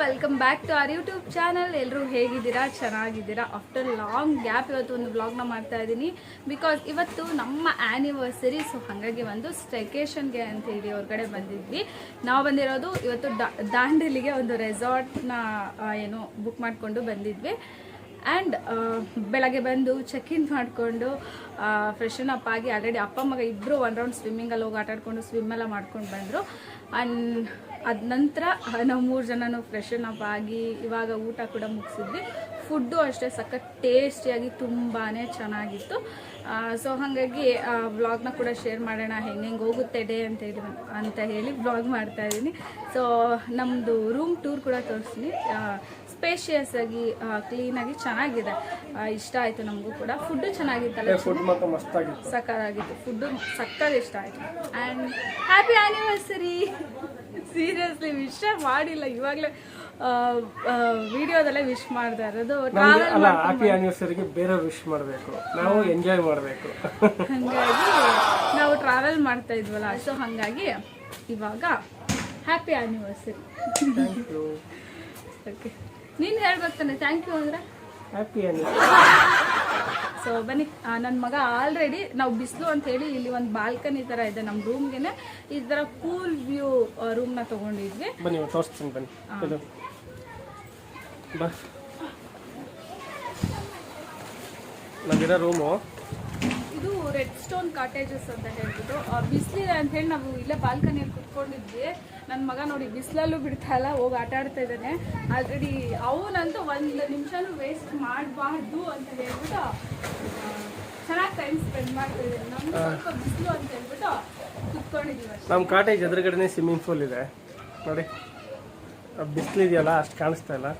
Welcome back to our YouTube channel. ಎಲ್ಲರೂ ಹೇಗಿದ್ದೀರಾ? ಚೆನ್ನಾಗಿದ್ದೀರಾ? ಆಫ್ಟರ್ ಲಾಂಗ್ ಗ್ಯಾಪ್ ಇವತ್ತು ಒಂದು ವ್ಲಾಗ್ನ ಮಾಡ್ತಾ ಇದ್ದೀನಿ. ಬಿಕಾಸ್ ಇವತ್ತು ನಮ್ಮ ಆ್ಯನಿವರ್ಸರಿ. ಸೊ ಹಾಗಾಗಿ ಒಂದು ಸ್ಟೇಕೇಷನ್ಗೆ ಅಂತ ಹೇಳಿ ಹೊರಗಡೆ ಬಂದಿದ್ವಿ. ನಾವು ಬಂದಿರೋದು ಇವತ್ತು ದಾಂಡೇಲಿಗೆ ಒಂದು ರೆಸಾರ್ಟ್ನ ಏನು ಬುಕ್ ಮಾಡಿಕೊಂಡು ಬಂದಿದ್ವಿ. ಆ್ಯಂಡ್ ಬೆಳಗ್ಗೆ ಬಂದು ಚೆಕ್ ಇನ್ ಮಾಡಿಕೊಂಡು ಫ್ರೆಶನ್ ಅಪ್ ಆಗಿ ಆಲ್ರೆಡಿ ಅಪ್ಪ ಮಗ ಇಬ್ಬರು ಒನ್ ರೌಂಡ್ ಸ್ವಿಮ್ಮಿಂಗಲ್ಲಿ ಹೋಗಿ ಆಟಾಡ್ಕೊಂಡು ಸ್ವಿಮ್ಮೆಲ್ಲ ಮಾಡ್ಕೊಂಡು ಬಂದರು. ಆ್ಯಂಡ್ ಅದ ನಂತರ ನಾವು 3 ಜನನೂ ಫ್ರೆಶನ್ ಅಪ್ ಆಗಿ ಇವಾಗ ಊಟ ಕೂಡ ಮುಗಿಸಿದ್ವಿ. ಫುಡ್ಡು ಅಷ್ಟೇ ಸಖತ್ ಟೇಸ್ಟಿಯಾಗಿ ತುಂಬಾ ಚೆನ್ನಾಗಿತ್ತು. ಸೊ ಹಾಗಾಗಿ ವ್ಲಾಗ್ನ ಕೂಡ ಶೇರ್ ಮಾಡೋಣ, ಹೆಂಗೆ ಹೋಗುತ್ತೆ ಡೇ ಅಂತ ಹೇಳಿ ವ್ಲಾಗ್ ಮಾಡ್ತಾಯಿದ್ದೀನಿ. ಸೊ ನಮ್ಮದು ರೂಮ್ ಟೂರ್ ಕೂಡ ತೋರಿಸ್ತೀನಿ. ಸ್ಪೇಷಿಯಸ್ ಆಗಿ ಕ್ಲೀನಾಗಿ ಚೆನ್ನಾಗಿದೆ. ಇಷ್ಟ ಆಯಿತು ನಮಗೂ ಕೂಡ. ಫುಡ್ಡು ಚೆನ್ನಾಗಿತ್ತಲ್ಲ, ಸಕ್ಕತ್ತಾಗಿತ್ತು. ಫುಡ್ಡು ಸಕ್ಕತ್ ಇಷ್ಟ ಆಯಿತು. And happy anniversary. Seriously wish ಮಾಡಿಲ್ಲ, ಇವಾಗಲೇ ವಿಡಿಯೋದಲ್ಲೇ ವಿಶ್ ಮಾಡ್ತಾ ಇರೋದು. ಹ್ಯಾಪಿ ಆನಿವರ್ಸರಿಗೆ ಬೇರೆ ವಿಶ್ ಮಾಡಬೇಕು, ನಾವು ಎಂಜಾಯ್ ಮಾಡಬೇಕು. ಹಾಗಾಗಿ ನಾವು ಟ್ರಾವೆಲ್ ಮಾಡ್ತಾ ಇದ್ವಲ್ಲ, ಸೊ ಹಾಗಾಗಿ ಇವಾಗ ಹ್ಯಾಪಿ ಆನಿವರ್ಸರಿ. ಓಕೆ, ನೀನು ಹೇಳ್ಬೇಕು ತಾನೆ ಥ್ಯಾಂಕ್ ಯು ಅಂದರೆ. Happy anniversary. ಸೊ ಬನ್ನಿ, ನನ್ನ ಮಗ ಆಲ್ರೆಡಿ ನಾವು ಬಿಸಿಲು ಅಂತ ಹೇಳಿ ಇಲ್ಲಿ ಒಂದು ಬಾಲ್ಕನಿ ಥರ ಇದೆ ನಮ್ಮ ರೂಮ್ಗೆ. ಈ ಥರ ಕೂಲ್ ವ್ಯೂ ರೂಮ್ನ ತೊಗೊಂಡಿದ್ವಿ. ಬನ್ನಿ ತೋರಿಸ್ತೀನಿ, ಬನ್ನಿ. ನಮ್ದಿರೋ ರೂಮು ಇದು ರೆಡ್ ಸ್ಟೋನ್ ಕಾಟೇಜಸ್ ಅಂತ ಹೇಳ್ಬಿಟ್ಟು. ಬಿಸಿಲಿದೆ ಅಂತ ಹೇಳಿ ನಾವು ಇಲ್ಲೇ ಬಾಲ್ಕನಿಯಲ್ಲಿ ಕುತ್ಕೊಂಡಿದ್ವಿ. ನನ್ನ ಮಗ ನೋಡಿ ಬಿಸಿಲಲ್ಲೂ ಬಿಡ್ತಾ ಇಲ್ಲ, ಹೋಗಿ ಆಟ ಆಡ್ತಾ ಇದ್ದಾನೆ. ಆಲ್ರೆಡಿ ಅವನಂತೂ 1 ನಿಮಿಷನೂ ವೇಸ್ಟ್ ಮಾಡಬಾರ್ದು ಅಂತ ಹೇಳ್ಬಿಟ್ಟು ಚೆನ್ನಾಗಿ ಟೈಮ್ ಸ್ಪೆಂಡ್ ಮಾಡ್ತಾ ಇದ್ದಾನೆ. ನಮ್ಗೆ ಸ್ವಲ್ಪ ಬಿಸಿಲು ಅಂತ ಹೇಳ್ಬಿಟ್ಟು ಕುತ್ಕೊಂಡಿದ್ದೀವಿ ಅಷ್ಟೇ. ನಮ್ಮ ಕಾಟೇಜ್ ಎದುರುಗಡೆನೇ ಸ್ವಿಮ್ಮಿಂಗ್ ಪೂಲ್ ಇದೆ ನೋಡಿ. ಬಿಸಿಲಿದೆಯಲ್ಲ ಅಷ್ಟು ಕಾಣಿಸ್ತಾ ಇಲ್ಲ.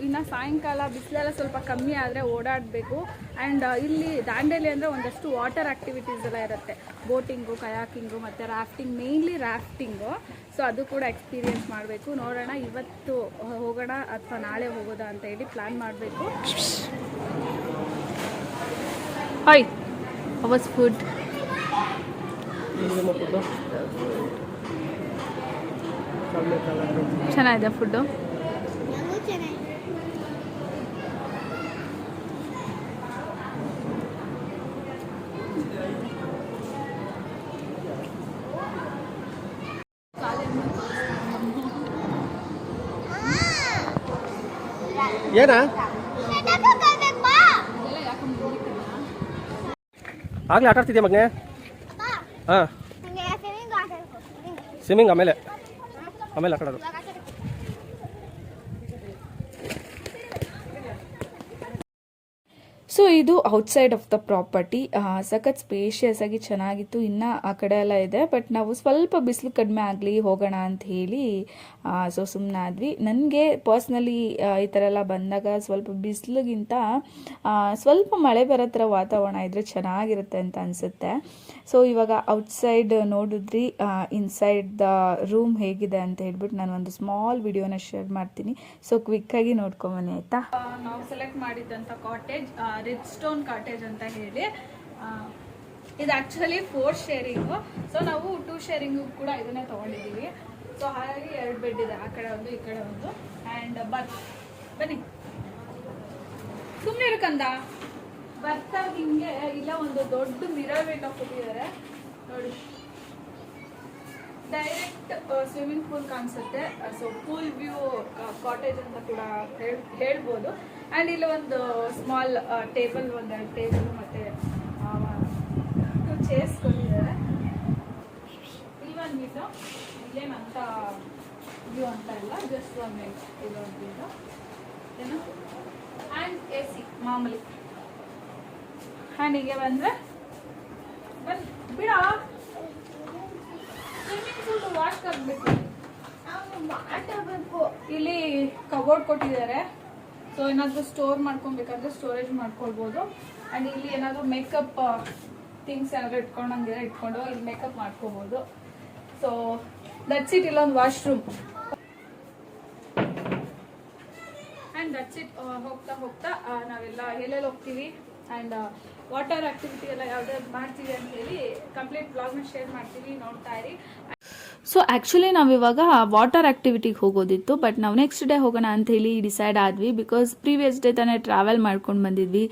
ಇನ್ನು ಸಾಯಂಕಾಲ ಬಿಸಿಲೆಲ್ಲ ಸ್ವಲ್ಪ ಕಮ್ಮಿ ಆದರೆ ಓಡಾಡಬೇಕು. ಆ್ಯಂಡ್ ಇಲ್ಲಿ ದಾಂಡೇಲಿ ಅಂದರೆ ಒಂದಷ್ಟು ವಾಟರ್ ಆ್ಯಕ್ಟಿವಿಟೀಸ್ ಎಲ್ಲ ಇರುತ್ತೆ. ಬೋಟಿಂಗು, ಕಯಾಕಿಂಗು ಮತ್ತು ರಾಫ್ಟಿಂಗ್, ಮೇಯ್ನ್ಲಿ ರಾಫ್ಟಿಂಗು. ಸೊ ಅದು ಕೂಡ ಎಕ್ಸ್ಪೀರಿಯೆನ್ಸ್ ಮಾಡಬೇಕು. ನೋಡೋಣ ಇವತ್ತು ಹೋಗೋಣ ಅಥವಾ ನಾಳೆ ಹೋಗೋದಾ ಅಂತ ಹೇಳಿ ಪ್ಲ್ಯಾನ್ ಮಾಡಬೇಕು. ಹಾಯ್, ಅವರ್ಸ್ ಫುಡ್ ಚೆನ್ನಾಗಿದೆ ಫುಡ್ಡು. ಏನಾ ಆಗ್ಲೇ ಆಟ ಆಡ್ತಿದ್ಯಾ ಮಗನೇ? ಹಾಂ, ಸ್ವಿಮ್ಮಿಂಗ್ ಆಮೇಲೆ ಆಟ ಆಡೋದು. ಸೊ ಇದು ಔಟ್ಸೈಡ್ ಆಫ್ ದ ಪ್ರಾಪರ್ಟಿ. ಸಖತ್ ಸ್ಪೇಷಿಯಸ್ ಆಗಿ ಚೆನ್ನಾಗಿತ್ತು. ಇನ್ನು ಆ ಕಡೆ ಎಲ್ಲ ಇದೆ, ಬಟ್ ನಾವು ಸ್ವಲ್ಪ ಬಿಸಿಲು ಕಡಿಮೆ ಆಗಲಿ ಹೋಗೋಣ ಅಂತ ಹೇಳಿ ಸೊ ಸುಮ್ಮನೆ ಆದ್ವಿ. ನನಗೆ ಪರ್ಸ್ನಲಿ ಈ ಥರ ಎಲ್ಲ ಬಂದಾಗ ಸ್ವಲ್ಪ ಬಿಸಿಲಿಗಿಂತ ಸ್ವಲ್ಪ ಮಳೆ ಬರೋ ಥರ ವಾತಾವರಣ ಇದ್ದರೆ ಚೆನ್ನಾಗಿರುತ್ತೆ ಅಂತ ಅನಿಸುತ್ತೆ. ಸೊ ಇವಾಗ ಔಟ್ಸೈಡ್ ನೋಡಿದ್ರಿ, ಇನ್ಸೈಡ್ ದ ರೂಮ್ ಹೇಗಿದೆ ಅಂತ ಹೇಳ್ಬಿಟ್ಟು ನಾನು ಒಂದು ಸ್ಮಾಲ್ ವಿಡಿಯೋನ ಶೇರ್ ಮಾಡ್ತೀನಿ. ಸೊ ಕ್ವಿಕ್ಕಾಗಿ ನೋಡ್ಕೊಂಬನ್ನಿ ಆಯಿತಾ. ನಾವು ಸೆಲೆಕ್ಟ್ ಮಾಡಿದ್ದಂಥ ಕಾಟೇಜ್ ರೆಡ್ ಸ್ಟೋನ್ ಕಾಟೇಜ್ ಅಂತ ಹೇಳಿ. ಇದು ಆ್ಯಕ್ಚುಲಿ 4 ಶೇರಿಂಗು. ಸೊ ನಾವು 2 ಶೇರಿಂಗು ಕೂಡ ಇದನ್ನೇ ತೊಗೊಂಡಿದ್ದೀವಿ. ಸೊ ಹಾಗಾಗಿ 2 ಬೆಡ್ ಇದೆ, ಆ ಕಡೆ ಒಂದು ಈ ಕಡೆ ಒಂದು. ಆ್ಯಂಡ್ ಬನ್ನಿ ಸುಮ್ಮನೆ ಇರ್ಕಂದ ಬರ್ತಾ ಹಿಂಗೆ ಇಲ್ಲ ಒಂದು ದೊಡ್ಡ ಮಿರರ್ ಮೇಕಪ್ ಕೊಟ್ಟಿದ್ದಾರೆ ನೋಡಿ. ಡೈರೆಕ್ಟ್ ಸ್ವಿಮ್ಮಿಂಗ್ ಪೂಲ್ ಕಾಣಿಸುತ್ತೆ. ಸೊ ಪೂಲ್ ವ್ಯೂ ಕಾಟೇಜ್ ಅಂತ ಕೂಡ ಹೇಳ್ಬೋದು. ಆ್ಯಂಡ್ ಇಲ್ಲಿ ಒಂದು ಸ್ಮಾಲ್ ಟೇಬಲ್, 1-2 ಟೇಬಲ್ ಮತ್ತು 2 ಚೇರ್ಸ್ ಕೊಟ್ಟಿದ್ದಾರೆ. ಇಲ್ಲೊಂದು ಇಲ್ಲೇನಂತ ವ್ಯೂ ಅಂತ ಇಲ್ಲ, ಜಸ್ಟ್ ಒಂದು ಇದೊಂದು ಏನು. ಆ್ಯಂಡ್ AC ಮಾಮೂಲಿ. ಆ್ಯಂಡ್ ಹೀಗೆ ಬಂದರೆ ಬಿಡ ಸ್ವಿಮ್ಮಿಂಗ್ ಪೂಲ್ ವಾಶ್ ಆಗಬೇಕು. ಇಲ್ಲಿ ಕಬೋರ್ಡ್ ಕೊಟ್ಟಿದ್ದಾರೆ. ಸೊ ಏನಾದರೂ ಸ್ಟೋರ್ ಮಾಡ್ಕೊಬೇಕಂದ್ರೆ ಸ್ಟೋರೇಜ್ ಮಾಡ್ಕೊಳ್ಬೋದು. ಆ್ಯಂಡ್ ಇಲ್ಲಿ ಏನಾದರೂ ಮೇಕಪ್ ಥಿಂಗ್ಸ್ ಏನಾದರೂ ಇಟ್ಕೊಂಡು ಇಲ್ಲಿ ಮೇಕಪ್ ಮಾಡ್ಕೋಬೋದು. So that's it. ಇಲ್ಲೊಂದು ವಾಶ್ರೂಮ್ ಆ್ಯಂಡ್ ದಟ್ಸ್ ಇಟ್. ಹೋಗ್ತಾ ನಾವೆಲ್ಲ ಎಲ್ಲೆಲ್ಲಿ ಹೋಗ್ತೀವಿ ಆ್ಯಂಡ್ ವಾಟರ್ ಆ್ಯಕ್ಟಿವಿಟಿ ಎಲ್ಲ ಯಾವ್ದಾದ್ರು ಮಾಡ್ತೀವಿ ಅಂತ ಹೇಳಿ ಕಂಪ್ಲೀಟ್ ಬ್ಲಾಗ್ನ ಶೇರ್ ಮಾಡ್ತೀವಿ, ನೋಡ್ತಾ ಇರಿ. ಸೊ ಆ್ಯಕ್ಚುಲಿ ನಾವಿವಾಗ ವಾಟರ್ ಆ್ಯಕ್ಟಿವಿಟಿಗೆ ಹೋಗೋದಿತ್ತು, ಬಟ್ ನಾವು ನೆಕ್ಸ್ಟ್ ಡೇ ಹೋಗೋಣ ಅಂತ ಹೇಳಿ ಡಿಸೈಡ್ ಆದ್ವಿ. ಬಿಕಾಸ್ ಪ್ರೀವಿಯಸ್ ಡೇ ತಾನೇ ಟ್ರಾವೆಲ್ ಮಾಡ್ಕೊಂಡು ಬಂದಿದ್ವಿ.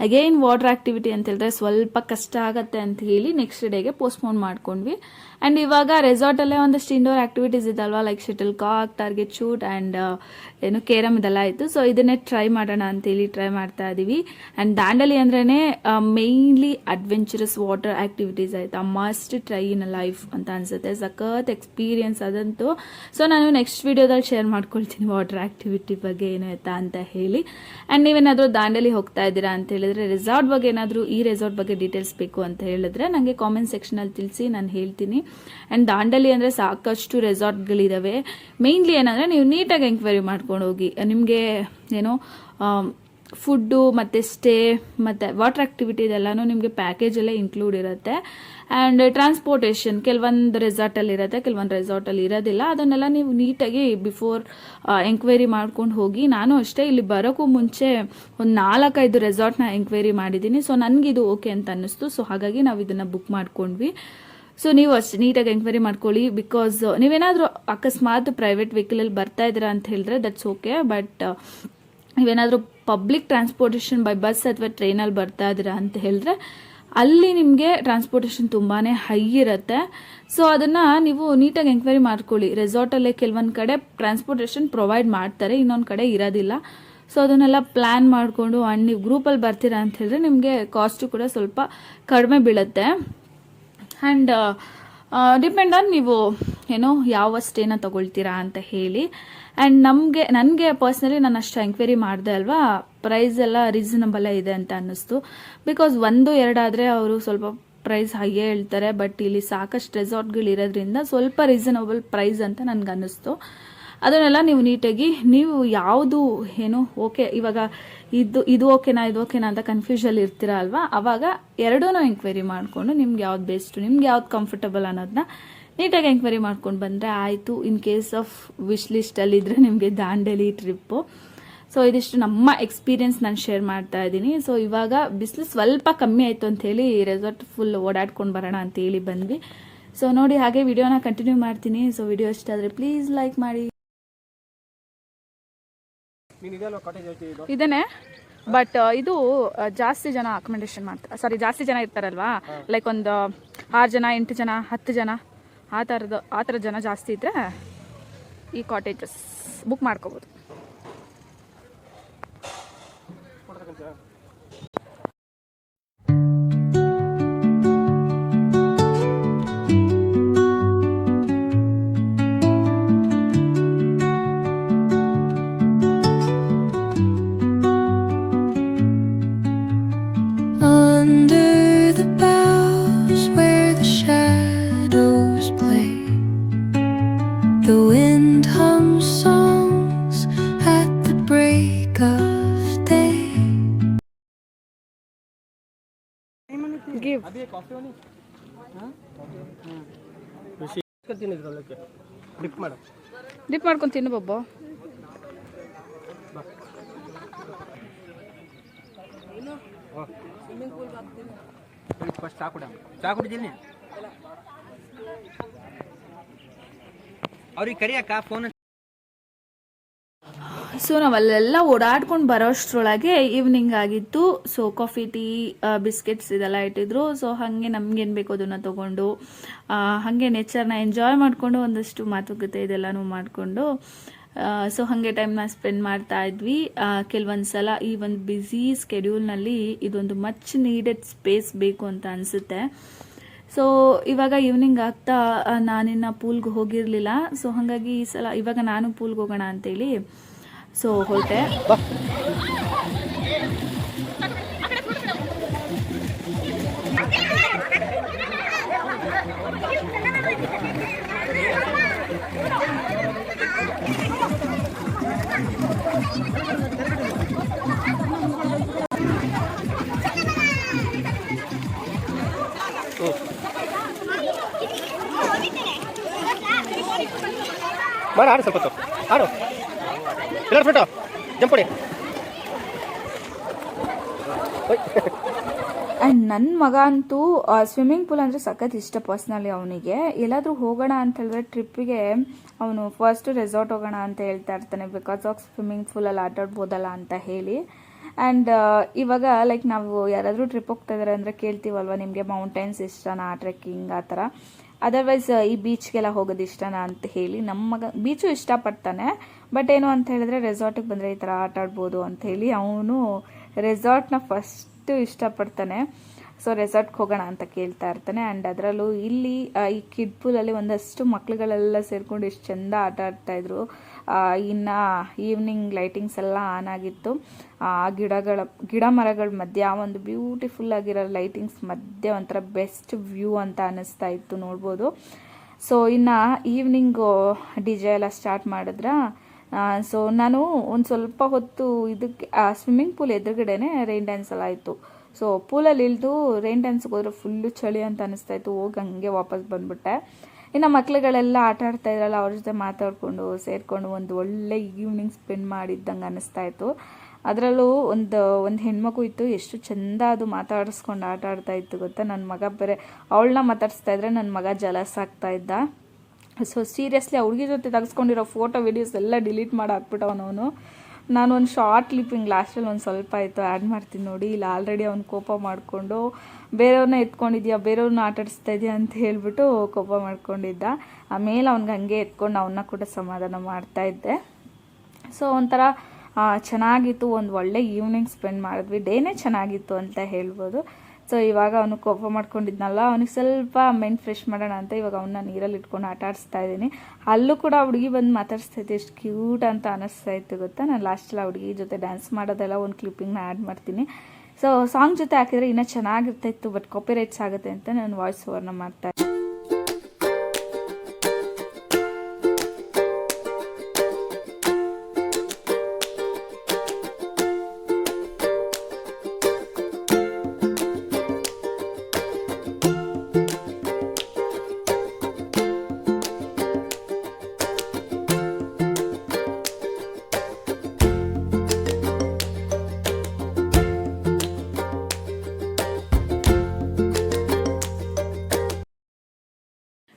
ಅಗೈನ್ ವಾಟರ್ ಆ್ಯಕ್ಟಿವಿಟಿ ಅಂತ ಹೇಳಿದ್ರೆ ಸ್ವಲ್ಪ ಕಷ್ಟ ಆಗತ್ತೆ ಅಂತ ಹೇಳಿ ನೆಕ್ಸ್ಟ್ ಡೇಗೆ ಪೋಸ್ಟ್ಪೋನ್ ಮಾಡ್ಕೊಂಡ್ವಿ. ಆ್ಯಂಡ್ ಇವಾಗ ರೆಸಾರ್ಟಲ್ಲೇ ಒಂದಷ್ಟು ಇಂಡೋರ್ ಆ್ಯಕ್ಟಿವಿಟೀಸ್ ಇದಲ್ವಾ, like shuttlecock, target shoot and ಏನು ಕೇರಮ್ ಇದೆಲ್ಲ ಇತ್ತು. ಸೊ ಇದನ್ನೇ ಟ್ರೈ ಮಾಡೋಣ ಅಂತೇಳಿ ಟ್ರೈ ಮಾಡ್ತಾ ಇದ್ದೀವಿ. ಆ್ಯಂಡ್ ದಾಂಡಲಿ ಅಂದ್ರೇ ಮೇಯ್ನ್ಲಿ ಅಡ್ವೆಂಚರಸ್ ವಾಟರ್ ಆ್ಯಕ್ಟಿವಿಟೀಸ್ ಆಯಿತಾ, ಮಸ್ಟ್ ಟ್ರೈ ಇನ್ ಲೈಫ್ ಅಂತ ಅನ್ಸುತ್ತೆ. ಸಖತ್ ಎಕ್ಸ್ಪೀರಿಯನ್ಸ್ ಅದಂತೂ. ಸೊ ನಾನು ನೆಕ್ಸ್ಟ್ ವಿಡಿಯೋದಲ್ಲಿ ಶೇರ್ ಮಾಡ್ಕೊಳ್ತೀನಿ ವಾಟರ್ ಆ್ಯಕ್ಟಿವಿಟಿ ಬಗ್ಗೆ ಏನು ಆಯ್ತಾ ಅಂತ ಹೇಳಿ. ಆ್ಯಂಡ್ ನೀವೇನಾದರೂ ದಾಂಡಲಿ ಹೋಗ್ತಾ ಇದ್ದೀರಾ ಅಂತ ಹೇಳಿದ್ರೆ, ರೆಸಾರ್ಟ್ ಬಗ್ಗೆ ಏನಾದರೂ ಈ ರೆಸಾರ್ಟ್ ಬಗ್ಗೆ ಡೀಟೇಲ್ಸ್ ಬೇಕು ಅಂತ ಹೇಳಿದ್ರೆ ನನಗೆ ಕಾಮೆಂಟ್ ಸೆಕ್ಷನಲ್ಲಿ ತಿಳಿಸಿ, ನಾನು ಹೇಳ್ತೀನಿ. ಆ್ಯಂಡ್ ದಾಂಡಲಿ ಅಂದರೆ ಸಾಕಷ್ಟು ರೆಸಾರ್ಟ್ಗಳಿದ್ದಾವೆ. ಮೇಯ್ನ್ಲಿ ಏನಂದರೆ ನೀವು ನೀಟಾಗಿ ಎಂಕ್ವೈರಿ ಮಾಡ್ಕೊಂಡು ಹೋಗಿ. ನಿಮಗೆ ಏನೋ ಫುಡ್ಡು ಮತ್ತು ಸ್ಟೇ ಮತ್ತು ವಾಟರ್ ಆ್ಯಕ್ಟಿವಿಟಿ ಇದೆಲ್ಲನೂ ನಿಮಗೆ ಪ್ಯಾಕೇಜಲ್ಲೇ ಇನ್ಕ್ಲೂಡ್ ಇರುತ್ತೆ. ಆ್ಯಂಡ್ ಟ್ರಾನ್ಸ್ಪೋರ್ಟೇಷನ್ ಕೆಲವೊಂದು ರೆಸಾರ್ಟಲ್ಲಿ ಇರುತ್ತೆ, ಕೆಲವೊಂದು ರೆಸಾರ್ಟಲ್ಲಿ ಇರೋದಿಲ್ಲ. ಅದನ್ನೆಲ್ಲ ನೀವು ನೀಟಾಗಿ ಬಿಫೋರ್ ಎಂಕ್ವೈರಿ ಮಾಡ್ಕೊಂಡು ಹೋಗಿ. ನಾನು ಅಷ್ಟೇ ಇಲ್ಲಿ ಬರೋಕ್ಕೂ ಮುಂಚೆ ಒಂದು 4-5 ರೆಸಾರ್ಟ್ನ ಎಂಕ್ವೈರಿ ಮಾಡಿದ್ದೀನಿ. ಸೊ ನನಗಿದು ಓಕೆ ಅಂತ ಅನ್ನಿಸ್ತು. ಸೊ ಹಾಗಾಗಿ ನಾವು ಇದನ್ನು ಬುಕ್ ಮಾಡ್ಕೊಂಡ್ವಿ. ಸೊ ನೀವು ಅಷ್ಟು ನೀಟಾಗಿ ಎಂಕ್ವೈರಿ ಮಾಡ್ಕೊಳ್ಳಿ. ಬಿಕಾಸ್ ನೀವೇನಾದರೂ ಅಕಸ್ಮಾತ್ ಪ್ರೈವೇಟ್ ವೆಹಿಕಲಲ್ಲಿ ಬರ್ತಾ ಇದ್ದೀರಾ ಅಂತ ಹೇಳಿದ್ರೆ ದಟ್ಸ್ ಓಕೆ. ಬಟ್ ನೀವೇನಾದರೂ ಪಬ್ಲಿಕ್ ಟ್ರಾನ್ಸ್ಪೋರ್ಟೇಷನ್ ಬೈ ಬಸ್ ಅಥವಾ ಟ್ರೈನಲ್ಲಿ ಬರ್ತಾ ಇದ್ದೀರಾ ಅಂತ ಹೇಳಿದ್ರೆ ಅಲ್ಲಿ ನಿಮಗೆ ಟ್ರಾನ್ಸ್ಪೋರ್ಟೇಷನ್ ತುಂಬಾ ಹೈ ಇರುತ್ತೆ. ಸೊ ಅದನ್ನು ನೀವು ನೀಟಾಗಿ ಎಂಕ್ವೈರಿ ಮಾಡ್ಕೊಳ್ಳಿ. ರೆಸಾರ್ಟಲ್ಲೇ ಕೆಲವೊಂದು ಕಡೆ ಟ್ರಾನ್ಸ್ಪೋರ್ಟೇಷನ್ ಪ್ರೊವೈಡ್ ಮಾಡ್ತಾರೆ, ಇನ್ನೊಂದು ಕಡೆ ಇರೋದಿಲ್ಲ. ಸೊ ಅದನ್ನೆಲ್ಲ ಪ್ಲ್ಯಾನ್ ಮಾಡಿಕೊಂಡು ಆ್ಯಂಡ್ ನೀವು ಗ್ರೂಪಲ್ಲಿ ಬರ್ತೀರಾ ಅಂತ ಹೇಳಿದ್ರೆ ನಿಮಗೆ ಕಾಸ್ಟು ಕೂಡ ಸ್ವಲ್ಪ ಕಡಿಮೆ ಬೀಳುತ್ತೆ. ಆ್ಯಂಡ್ ಡಿಪೆಂಡ್ ಆನ್ ನೀವು ಏನೋ ಯಾವ ಸ್ಟೇನ ತಗೊಳ್ತೀರಾ ಅಂತ ಹೇಳಿ. ಆ್ಯಂಡ್ ನನಗೆ ಪರ್ಸ್ನಲಿ ನಾನು ಅಷ್ಟು ಎಂಕ್ವೈರಿ ಮಾಡಿದೆ ಅಲ್ವಾ, ಪ್ರೈಸ್ ಎಲ್ಲ ರೀಸನಬಲೇ ಇದೆ ಅಂತ ಅನ್ನಿಸ್ತು. ಬಿಕಾಸ್ 1-2 ಆದರೆ ಅವರು ಸ್ವಲ್ಪ ಪ್ರೈಸ್ ಹೈಯೇ ಹೇಳ್ತಾರೆ. ಬಟ್ ಇಲ್ಲಿ ಸಾಕಷ್ಟು ರೆಸಾರ್ಟ್ಗಳಿರೋದ್ರಿಂದ ಸ್ವಲ್ಪ ರೀಸನಬಲ್ ಪ್ರೈಸ್ ಅಂತ ನನಗೆ ಅನ್ನಿಸ್ತು. ಅದನ್ನೆಲ್ಲ ನೀವು ನೀಟಾಗಿ ನೀವು ಯಾವುದು ಏನು ಓಕೆ, ಇವಾಗ ಇದು ಓಕೆನಾ ಅಂತ ಕನ್ಫ್ಯೂಷನ್ ಇರ್ತೀರಾ ಅಲ್ವಾ, ಅವಾಗ ಎರಡೂ ಎಂಕ್ವೈರಿ ಮಾಡಿಕೊಂಡು ನಿಮ್ಗೆ ಯಾವ್ದು ಬೆಸ್ಟು, ನಿಮ್ಗೆ ಯಾವ್ದು ಕಂಫರ್ಟಬಲ್ ಅನ್ನೋದನ್ನ ನೀಟಾಗಿ ಎಂಕ್ವೈರಿ ಮಾಡ್ಕೊಂಡು ಬಂದರೆ ಆಯಿತು. ಇನ್ ಕೇಸ್ ಆಫ್ ವಿಶ್ ಲಿಸ್ಟಲ್ಲಿದ್ದರೆ ನಿಮಗೆ ದಾಂಡೇಲಿ ಟ್ರಿಪ್ಪು. ಸೊ ಇದಿಷ್ಟು ನಮ್ಮ ಎಕ್ಸ್ಪೀರಿಯನ್ಸ್ ನಾನು ಶೇರ್ ಮಾಡ್ತಾ ಇದ್ದೀನಿ. ಸೊ ಇವಾಗ ಬಿಸಿಲು ಸ್ವಲ್ಪ ಕಮ್ಮಿ ಆಯಿತು ಅಂಥೇಳಿ ರೆಸಾರ್ಟ್ ಫುಲ್ ಓಡಾಡ್ಕೊಂಡು ಬರೋಣ ಅಂತೇಳಿ ಬಂದ್ವಿ. ಸೊ ನೋಡಿ, ಹಾಗೆ ವಿಡಿಯೋನ ಕಂಟಿನ್ಯೂ ಮಾಡ್ತೀನಿ. ಸೊ ವಿಡಿಯೋ ಇಷ್ಟ ಆದರೆ ಪ್ಲೀಸ್ ಲೈಕ್ ಮಾಡಿ. ಇದೇನೆ, ಬಟ್ ಇದು ಜಾಸ್ತಿ ಜನ ಅಕೊಮಡೇಷನ್ ಮಾಡ್ತಾರೆ. ಸಾರಿ, ಜಾಸ್ತಿ ಜನ ಇರ್ತಾರಲ್ವಾ, ಲೈಕ್ ಒಂದು 6 ಜನ 8 ಜನ 10 ಜನ ಆ ಥರ ಜನ ಜಾಸ್ತಿ ಇದ್ದರೆ ಈ ಕಾಟೇಜಸ್ ಬುಕ್ ಮಾಡ್ಕೋಬೋದು. The wind hums songs at the break of day. Give. Dip ಮಾಡ್ಕೊಂಡು ತಿನ್ನು ಬಬ್ಬು. ಅವ್ರಿಗೆ ಕರಿಯಕ್ಕ ಫೋನ್. ಸೊ ನಾವಲ್ಲೆಲ್ಲ ಓಡಾಡ್ಕೊಂಡು ಬರೋಷ್ಟ್ರೊಳಗೆ ಈವ್ನಿಂಗ್ ಆಗಿತ್ತು. ಸೊ ಕಾಫಿ, ಟೀ, ಬಿಸ್ಕೆಟ್ಸ್ ಇದೆಲ್ಲ ಇಟ್ಟಿದ್ರು. ಸೊ ಹಾಗೆ ನಮ್ಗೇನು ಬೇಕು ಅದನ್ನು ತೊಗೊಂಡು ಹಾಗೆ ನೇಚರ್ನ ಎಂಜಾಯ್ ಮಾಡಿಕೊಂಡು ಒಂದಷ್ಟು ಮಾತುಕತೆ ಇದೆಲ್ಲನೂ ಮಾಡಿಕೊಂಡು ಸೊ ಹಾಗೆ ಟೈಮ್ನ ಸ್ಪೆಂಡ್ ಮಾಡ್ತಾ ಇದ್ವಿ. ಕೆಲವೊಂದು ಸಲ ಈ ಒಂದು ಬ್ಯುಸಿ ಸ್ಕೆಡ್ಯೂಲ್ನಲ್ಲಿ ಇದೊಂದು ಮಚ್ ನೀಡೆಡ್ ಸ್ಪೇಸ್ ಬೇಕು ಅಂತ ಅನಿಸುತ್ತೆ. ಸೊ ಇವಾಗ ಈವ್ನಿಂಗ್ ಆಗ್ತಾ ನಾನಿನ್ನು ಪೂಲ್ಗೆ ಹೋಗಿರಲಿಲ್ಲ. ಸೊ ಹಾಗಾಗಿ ಈ ಸಲ ಇವಾಗ ನಾನು ಪೂಲ್ಗೆ ಹೋಗೋಣ ಅಂತೇಳಿ ಸೊ ಹೊರಟೆ. ಮಾಡಿ ಆಡು, ಸ್ವಲ್ಪ ಆಡು, ಎಲ್ಲರೂ ಫೋಟೋ ಜಂಪ್ ಹೊಡಿ. ಆ್ಯಂಡ್ ನನ್ನ ಮಗ ಅಂತೂ ಸ್ವಿಮ್ಮಿಂಗ್ ಪೂಲ್ ಅಂದರೆ ಸಖತ್ ಇಷ್ಟ ಪರ್ಸ್ನಲಿ ಅವನಿಗೆ. ಎಲ್ಲಾದರೂ ಹೋಗೋಣ ಅಂತ ಹೇಳಿದ್ರೆ ಟ್ರಿಪ್ಪಿಗೆ ಅವನು ಫಸ್ಟ್ ರೆಸಾರ್ಟ್ ಹೋಗೋಣ ಅಂತ ಹೇಳ್ತಾ ಇರ್ತಾನೆ, ಬಿಕಾಸ್ ಆಫ್ ಸ್ವಿಮ್ಮಿಂಗ್ ಪೂಲಲ್ಲಿ ಆಟಾಡ್ಬೋದಲ್ಲ ಅಂತ ಹೇಳಿ. ಆ್ಯಂಡ್ ಇವಾಗ ಲೈಕ್ ನಾವು ಯಾರಾದರೂ ಟ್ರಿಪ್ ಹೋಗ್ತಾ ಇದ್ದಾರೆ ಅಂದರೆ ಕೇಳ್ತೀವಲ್ವ, ನಿಮಗೆ ಮೌಂಟೇನ್ಸ್ ಇಷ್ಟನಾ, ಟ್ರೆಕ್ಕಿಂಗ್ ಆ ಥರ, ಅದರ್ವೈಸ್ ಈ ಬೀಚ್ಗೆಲ್ಲ ಹೋಗೋದು ಇಷ್ಟನಾ ಅಂತ ಹೇಳಿ. ನಮ್ಮ ಮಗ ಬೀಚು ಇಷ್ಟಪಡ್ತಾನೆ, ಬಟ್ ಏನು ಅಂತ ಹೇಳಿದ್ರೆ ರೆಸಾರ್ಟಿಗೆ ಬಂದರೆ ಈ ಥರ ಆಟ ಆಡ್ಬೋದು ಅಂತ ಹೇಳಿ ಅವನು ರೆಸಾರ್ಟ್ನ ಫಸ್ಟು ಇಷ್ಟಪಡ್ತಾನೆ. ಸೊ ರೆಸಾರ್ಟ್ಗೆ ಹೋಗೋಣ ಅಂತ ಕೇಳ್ತಾ ಇರ್ತಾನೆ. ಆ್ಯಂಡ್ ಅದರಲ್ಲೂ ಇಲ್ಲಿ ಈ ಕಿಡ್ ಪೂಲಲ್ಲಿ ಒಂದಷ್ಟು ಮಕ್ಳುಗಳೆಲ್ಲ ಸೇರ್ಕೊಂಡು ಎಷ್ಟು ಚೆಂದ ಆಟ ಆಡ್ತಾಯಿದ್ರು. ಇನ್ನು ಈವ್ನಿಂಗ್ ಲೈಟಿಂಗ್ಸ್ ಎಲ್ಲ ಆನ್ ಆಗಿತ್ತು. ಗಿಡ ಮರಗಳ ಮಧ್ಯೆ ಒಂದು ಬ್ಯೂಟಿಫುಲ್ ಆಗಿರೋ ಲೈಟಿಂಗ್ಸ್ ಮಧ್ಯೆ ಒಂಥರ ಬೆಸ್ಟ್ ವ್ಯೂ ಅಂತ ಅನ್ನಿಸ್ತಾ ಇತ್ತು, ನೋಡ್ಬೋದು. ಸೊ ಇನ್ನು ಈವ್ನಿಂಗು DJ ಎಲ್ಲ ಸ್ಟಾರ್ಟ್ ಮಾಡಿದ್ರ. ಸೊ ನಾನು ಒಂದು ಸ್ವಲ್ಪ ಹೊತ್ತು ಇದಕ್ಕೆ ಸ್ವಿಮ್ಮಿಂಗ್ ಪೂಲ್ ಎದುರುಗಡೆನೆ ರೈನ್ ಡ್ಯಾನ್ಸ್ ಎಲ್ಲ ಇತ್ತು. ಸೊ ಪೂಲಲ್ಲಿ ಇಳಿದು ರೈನ್ ಡ್ಯಾನ್ಸ್ಗೆ ಹೋದ್ರೆ ಫುಲ್ಲು ಚಳಿ ಅಂತ ಅನಿಸ್ತಾ ಇತ್ತು. ಹೋಗಿ ಹಂಗೆ ವಾಪಸ್ ಬಂದ್ಬಿಟ್ಟೆ. ಇನ್ನು ಮಕ್ಳುಗಳೆಲ್ಲ ಆಟ ಆಡ್ತಾ ಇದ್ರಲ್ಲ, ಅವ್ರ ಜೊತೆ ಮಾತಾಡಿಕೊಂಡು ಸೇರಿಕೊಂಡು ಒಂದು ಒಳ್ಳೆ ಈವ್ನಿಂಗ್ ಸ್ಪೆಂಡ್ ಮಾಡಿದ್ದಂಗೆ ಅನ್ನಿಸ್ತಾ ಇತ್ತು. ಅದರಲ್ಲೂ ಒಂದು ಹೆಣ್ಮಗು ಇತ್ತು, ಎಷ್ಟು ಚೆಂದ ಅದು ಮಾತಾಡಿಸ್ಕೊಂಡು ಆಟ ಆಡ್ತಾ ಇತ್ತು ಗೊತ್ತಾ. ನನ್ನ ಮಗ ಬೇರೆ ಅವಳನ್ನ ಮಾತಾಡಿಸ್ತಾ ಇದ್ರೆ ನನ್ನ ಮಗ ಜಲಸ್ ಆಗ್ತಾ ಇದ್ದ. ಸೊ ಸೀರಿಯಸ್ಲಿ ಆ ಹುಡುಗಿ ಜೊತೆ ತೆಗೆಸ್ಕೊಂಡಿರೋ ಫೋಟೋ ವಿಡಿಯೋಸ್ ಎಲ್ಲ ಡಿಲೀಟ್ ಮಾಡಿ ಹಾಕ್ಬಿಟ್ಟವನವನು. ನಾನು ಒಂದು ಶಾರ್ಟ್ ಕ್ಲಿಪ್ಪಿಂಗ್ ಲಾಸ್ಟಲ್ಲಿ ಒಂದು ಸ್ವಲ್ಪ ಆಯಿತು ಆ್ಯಡ್ ಮಾಡ್ತೀನಿ ನೋಡಿ. ಇಲ್ಲ ಆಲ್ರೆಡಿ ಅವ್ನು ಕೋಪ ಮಾಡಿಕೊಂಡು ಬೇರೆಯವ್ರನ್ನ ಎತ್ಕೊಂಡಿದ್ಯಾ, ಬೇರೆಯವ್ರನ್ನ ಆಟಾಡಿಸ್ತಾ ಇದೆಯಾ ಅಂತ ಹೇಳ್ಬಿಟ್ಟು ಕೋಪ ಮಾಡ್ಕೊಂಡಿದ್ದ. ಆಮೇಲೆ ಅವ್ನಿಗೆ ಹಂಗೆ ಎತ್ಕೊಂಡು ಅವನ್ನ ಕೂಡ ಸಮಾಧಾನ ಮಾಡ್ತಾಯಿದ್ದೆ. ಸೊ ಒಂಥರ ಚೆನ್ನಾಗಿತ್ತು, ಒಂದು ಒಳ್ಳೆ ಈವ್ನಿಂಗ್ ಸ್ಪೆಂಡ್ ಮಾಡಿದ್ವಿ. ಡೇನೇ ಚೆನ್ನಾಗಿತ್ತು ಅಂತ ಹೇಳ್ಬೋದು. ಸೊ ಇವಾಗ ಅವನು ಕೋಪ ಮಾಡ್ಕೊಂಡಿದ್ನಲ್ಲ, ಅವನಿಗೆ ಸ್ವಲ್ಪ ಮೈಂಡ್ ಫ್ರೆಶ್ ಮಾಡೋಣ ಅಂತ ಇವಾಗ ಅವನ್ನ ನೀರಲ್ಲಿ ಇಟ್ಕೊಂಡು ಆಟ ಆಡಿಸ್ತಾ ಇದ್ದೀನಿ. ಅಲ್ಲೂ ಕೂಡ ಹುಡುಗಿ ಬಂದು ಮಾತಾಡಿಸ್ತಾ ಇತ್ತು, ಎಷ್ಟು ಕ್ಯೂಟ್ ಅಂತ ಅನ್ನಿಸ್ತಾ ಇತ್ತು ಗೊತ್ತಾ. ನಾನು ಲಾಸ್ಟಲ್ಲಿ ಆ ಹುಡುಗಿ ಜೊತೆ ಡ್ಯಾನ್ಸ್ ಮಾಡೋದೆಲ್ಲ ಒಂದು ಕ್ಲಿಪ್ಪಿಂಗ್ನ ಆ್ಯಡ್ ಮಾಡ್ತೀನಿ. ಸೊ ಸಾಂಗ್ ಜೊತೆ ಹಾಕಿದರೆ ಇನ್ನೂ ಚೆನ್ನಾಗಿರ್ತಾಯಿತ್ತು, ಬಟ್ ಕಾಪಿರೈಟ್ಸ್ ಆಗುತ್ತೆ ಅಂತ ನಾನು ವಾಯ್ಸ್ ಓವರ್ನ ಮಾಡ್ತಾ ಇದ್ದೆ.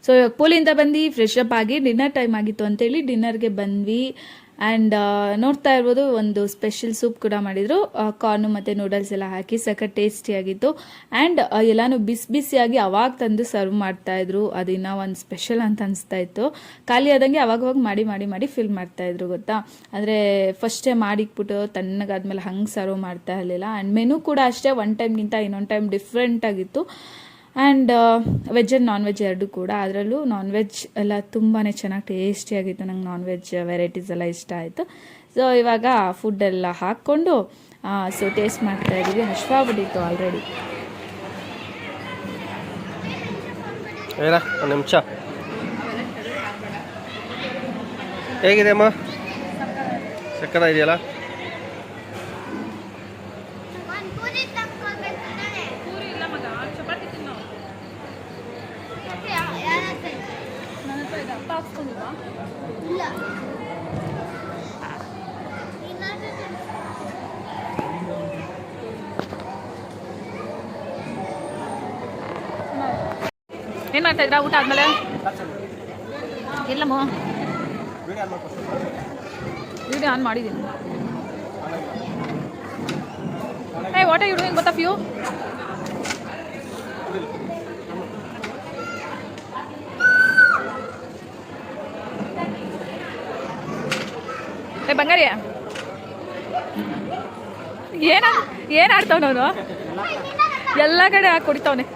ಸೊ ಪೂಲಿಂದ ಬಂದು ಫ್ರೆಶ್ ಅಪ್ ಆಗಿ ಡಿನ್ನರ್ ಟೈಮ್ ಆಗಿತ್ತು ಅಂತೇಳಿ ಡಿನ್ನರ್ಗೆ ಬಂದ್ವಿ. ಆ್ಯಂಡ್ ನೋಡ್ತಾ ಇರ್ಬೋದು, ಒಂದು ಸ್ಪೆಷಲ್ ಸೂಪ್ ಕೂಡ ಮಾಡಿದರು. ಕಾರ್ನು ಮತ್ತು ನೂಡಲ್ಸ್ ಎಲ್ಲ ಹಾಕಿ ಸಖತ್ ಟೇಸ್ಟಿಯಾಗಿತ್ತು. ಆ್ಯಂಡ್ ಎಲ್ಲನೂ ಬಿಸಿಯಾಗಿ ಅವಾಗ ತಂದು ಸರ್ವ್ ಮಾಡ್ತಾಯಿದ್ರು. ಅದಿನ್ನ ಒಂದು ಸ್ಪೆಷಲ್ ಅಂತ ಅನಿಸ್ತಾ ಇತ್ತು. ಖಾಲಿ ಆದಂಗೆ ಅವಾಗ ಮಾಡಿ ಮಾಡಿ ಮಾಡಿ ಫಿಲ್ ಮಾಡ್ತಾಯಿದ್ರು ಗೊತ್ತಾ. ಅಂದರೆ ಫಸ್ಟೇ ಮಾಡಿಕ್ಬಿಟ್ಟು ತಣ್ಣಗಾದ್ಮೇಲೆ ಹಂಗೆ ಸರ್ವ್ ಮಾಡ್ತಾ ಇರಲಿಲ್ಲ. ಆ್ಯಂಡ್ ಮೆನು ಕೂಡ ಅಷ್ಟೇ, ಒನ್ ಟೈಮ್ಗಿಂತ ಇನ್ನೊಂದು ಟೈಮ್ ಡಿಫ್ರೆಂಟಾಗಿತ್ತು. And veg and non veg ಎರಡೂ ಕೂಡ. ಅದರಲ್ಲೂ ನಾನ್ ವೆಜ್ ಎಲ್ಲ ತುಂಬಾ ಚೆನ್ನಾಗಿ ಟೇಸ್ಟಿಯಾಗಿತ್ತು. ನಂಗೆ ನಾನ್ ವೆಜ್ ವೆರೈಟೀಸ್ ಎಲ್ಲ ಇಷ್ಟ ಆಯಿತು. ಸೊ ಇವಾಗ ಫುಡ್ಡೆಲ್ಲ ಹಾಕ್ಕೊಂಡು ಸೊ ಟೇಸ್ಟ್ ಮಾಡ್ತಾಯಿದ್ದೀವಿ. ಹಶ್ವಾಗ್ಬಿಟ್ಟಿತ್ತು ಆಲ್ರೆಡಿ. ಒಂದು ನಿಮಿಷ. ಹೇಗಿದೆ ಅಮ್ಮ? ಸಕ್ಕತ್ತ ಇದೆಯಲ್ಲ? ಏನು ಮಾಡ್ತಾ ಇದ್ರಾ ಊಟ ಆದ್ಮೇಲೆ? ಎಲ್ಲಮ್ಮ ವಿಡಿಯೋ ಆನ್ ಮಾಡಿದ್ದೀನಿ. Hey what are you doing both of you? Hey ಬಂಗಾರಿ, ಏನು ಆಡ್ತಾವನವನು? ಎಲ್ಲ ಕಡೆ ಹಾಕಿ ಕುಡಿತಾವನೆ.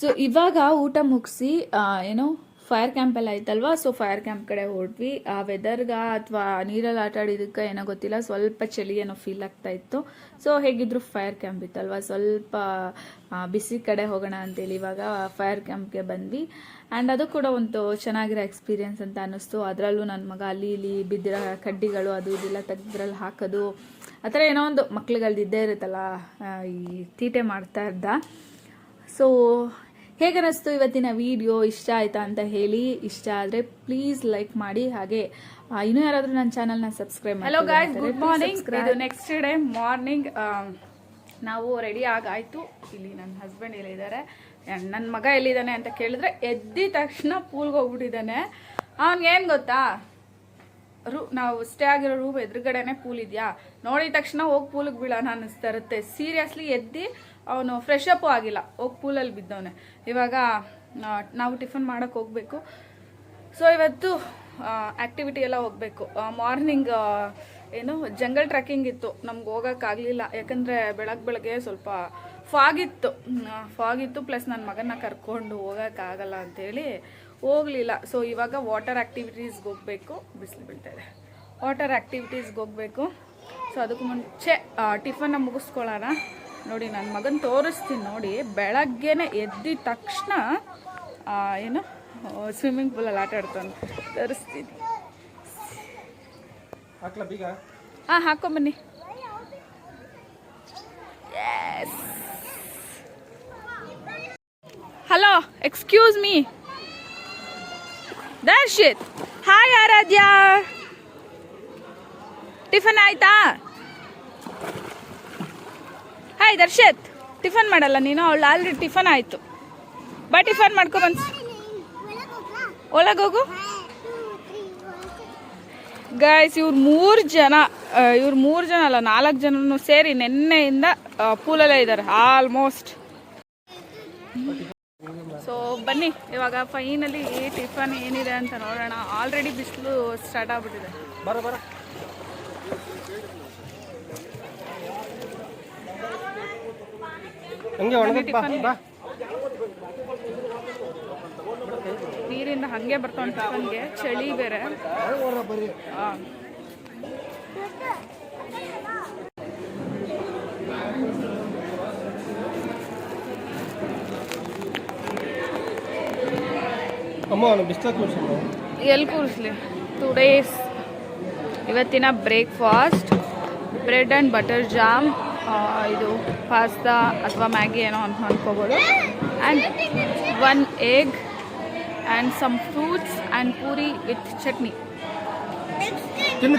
ಸೊ ಇವಾಗ ಊಟ ಮುಗಿಸಿ ಏನೋ ಫೈರ್ ಕ್ಯಾಂಪ್ ಎಲ್ಲ ಆಯ್ತಲ್ವಾ. ಸೊ ಫೈರ್ ಕ್ಯಾಂಪ್ ಕಡೆ ಹೊರಟ್ವಿ. ಆ ವೆದರ್ಗ ಅಥವಾ ನೀರಲ್ಲಿ ಆಟ ಆಡಿದಕ್ಕೆ ಏನೋ ಗೊತ್ತಿಲ್ಲ, ಸ್ವಲ್ಪ ಚಳಿ ಏನೋ ಫೀಲ್ ಆಗ್ತಾ ಇತ್ತು. ಸೊ ಹೇಗಿದ್ರು ಫೈರ್ ಕ್ಯಾಂಪ್ ಇತ್ತಲ್ವ, ಸ್ವಲ್ಪ ಬಿಸಿ ಕಡೆ ಹೋಗೋಣ ಅಂತೇಳಿ ಇವಾಗ ಫೈರ್ ಕ್ಯಾಂಪ್ಗೆ ಬಂದ್ವಿ. ಆ್ಯಂಡ್ ಅದು ಕೂಡ ಒಂದು ಚೆನ್ನಾಗಿರೋ ಎಕ್ಸ್ಪೀರಿಯನ್ಸ್ ಅಂತ ಅನ್ನಿಸ್ತು. ಅದರಲ್ಲೂ ನನ್ನ ಮಗ ಅಲ್ಲಿ ಇಲ್ಲಿ ಬಿದ್ದಿರೋ ಕಡ್ಡಿಗಳು ಅದು ಇದೆಲ್ಲ ತೆಗೆದ್ರಲ್ಲಿ ಹಾಕೋದು, ಆ ಥರ ಏನೋ ಒಂದು ಮಕ್ಳುಗಳ್ದು ಇದ್ದೇ ಇರುತ್ತಲ್ಲ, ಈ ತೀಟೆ ಮಾಡ್ತಾ ಇದ್ದ. ಸೊ ಹೇಗನ್ನಿಸ್ತು ಇವತ್ತಿನ ವಿಡಿಯೋ, ಇಷ್ಟ ಆಯ್ತಾ ಅಂತ ಹೇಳಿ. ಇಷ್ಟ ಆದರೆ ಪ್ಲೀಸ್ ಲೈಕ್ ಮಾಡಿ. ಹಾಗೆ ಇನ್ನೂ ಯಾರಾದರೂ ನನ್ನ ಚಾನಲ್ನ ಸಬ್ಸ್ಕ್ರೈಬ್ ಮಾಡಿ. Hello guys, good morning. ಇದು ನೆಕ್ಸ್ಟ್ ಡೇ ಮಾರ್ನಿಂಗ್. ನಾವು ರೆಡಿ ಆಗಾಯಿತು. ಇಲ್ಲಿ ನನ್ನ ಹಸ್ಬೆಂಡ್ ಎಲ್ಲಿದ್ದಾರೆ, ನನ್ನ ಮಗ ಎಲ್ಲಿದ್ದಾನೆ ಅಂತ ಕೇಳಿದ್ರೆ ಎದ್ದಿದ ತಕ್ಷಣ ಪೂಲ್ಗೆ ಹೋಗ್ಬಿಟ್ಟಿದ್ದಾನೆ. ಅವ್ನಿಗೇನು ಗೊತ್ತಾ, ನಾವು ಸ್ಟೇ ಆಗಿರೋ ರೂಮ್ ಎದುರುಗಡೆನೆ ಪೂಲ್ ಇದೆಯಾ, ನೋಡಿದ ತಕ್ಷಣ ಹೋಗಿ ಪೂಲಿಗೆ ಬೀಳೋಣ ಅನ್ನಿಸ್ತಾ ಇರುತ್ತೆ. ಸೀರಿಯಸ್ಲಿ ಎದ್ದು ಅವನು ಫ್ರೆಶ್ ಅಪ್ಪು ಆಗಿಲ್ಲ, ಹೋಗಿ ಪೂಲಲ್ಲಿ ಬಿದ್ದವನೆ. ಇವಾಗ ನಾವು ಟಿಫನ್ ಮಾಡೋಕ್ಕೆ ಹೋಗಬೇಕು. ಸೊ ಇವತ್ತು ಆ್ಯಕ್ಟಿವಿಟಿ ಎಲ್ಲ ಹೋಗಬೇಕು. ಮಾರ್ನಿಂಗ್ ಏನು ಜಂಗಲ್ ಟ್ರೆಕ್ಕಿಂಗ್ ಇತ್ತು, ನಮ್ಗೆ ಹೋಗೋಕ್ಕಾಗಲಿಲ್ಲ. ಯಾಕಂದರೆ ಬೆಳಗ್ಗೆ ಸ್ವಲ್ಪ ಫಾಗಿತ್ತು ಪ್ಲಸ್ ನನ್ನ ಮಗನ ಕರ್ಕೊಂಡು ಹೋಗೋಕ್ಕಾಗಲ್ಲ ಅಂಥೇಳಿ ಹೋಗಲಿಲ್ಲ. ಸೊ ಇವಾಗ ವಾಟರ್ ಆ್ಯಕ್ಟಿವಿಟೀಸ್ಗೆ ಹೋಗಬೇಕು. ಬಿಸಿಲು ಬೀಳ್ತಾ ಇದೆ, ವಾಟರ್ ಆ್ಯಕ್ಟಿವಿಟೀಸ್ಗೆ ಹೋಗಬೇಕು. ಸೊ ಅದಕ್ಕೂ ಮುಂಚೆ ಟಿಫನ್ನ ಮುಗಿಸ್ಕೊಳ್ಳೋಣ. ನೋಡಿ ನನ್ನ ಮಗನ ತೋರಿಸ್ತೀನಿ ನೋಡಿ. ಬೆಳಗ್ಗೆನೆ ಎದ್ದಿದ ತಕ್ಷಣ ಏನು ಸ್ವಿಮ್ಮಿಂಗ್ ಪೂಲಲ್ಲಿ ಆಟ ಆಡ್ತಾನೆ. ತೋರಿಸ್ತೀನಿ. ಹಾಂ, ಹಾಕೊಂಬನ್ನಿ. Hello, excuse me. Darshith, hi Aradhya, tiffin ಆಯ್ತಾ? ಹಾಯ್ ದರ್ಶಿತ್, ಟಿಫನ್ ಮಾಡಲ್ಲ ನೀನು? ಅವಳು ಆಲ್ರೆಡಿ ಟಿಫನ್ ಆಯಿತು. ಬಾ ಟಿಫನ್ ಮಾಡ್ಕೊಬಂದು ಒಳಗೋಗು. ಗೈಸ್, ಇವ್ರು ಮೂರು ಜನ ಅಲ್ಲ 4 ಜನನು ಸೇರಿ ನೆನ್ನೆಯಿಂದ ಪೂಲಲ್ಲೇ ಇದ್ದಾರೆ ಆಲ್ಮೋಸ್ಟ್. ಸೊ ಬನ್ನಿ ಇವಾಗ ಫೈನಲಿ ಟಿಫನ್ ಏನಿದೆ ಅಂತ ನೋಡೋಣ. ಆಲ್ರೆಡಿ ಬಿಸಿಲು ಸ್ಟಾರ್ಟ್ ಆಗ್ಬಿಟ್ಟಿದೆ. ನೀರಿಂದ ಹಂಗೆ ಬರ್ತಾವ ಟಿಫನ್ಗೆ. ಚಳಿ ಬೇರೆ. ಎಲ್ಲಿ ಕೂರಿಸ್ಲಿ? ಟುಡೇಸ್ ಇವತ್ತಿನ breakfast bread and butter jam, ಇದು ಪಾಸ್ತಾ ಅಥವಾ ಮ್ಯಾಗಿ ಏನೋ ಅಂತ ಅಂದ್ಕೋಬೋದು, and 1 egg and some fruits and puri with chutney.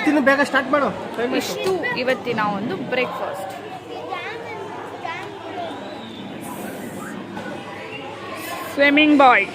ತಿನ್ನು ಬೇಗ ಸ್ಟಾರ್ಟ್ ಮಾಡು. ಇಷ್ಟು ಇವತ್ತಿನ ಒಂದು ಬ್ರೇಕ್ಫಾಸ್ಟ್. ಸ್ವಿಮ್ಮಿಂಗ್ ಬಾಯ್.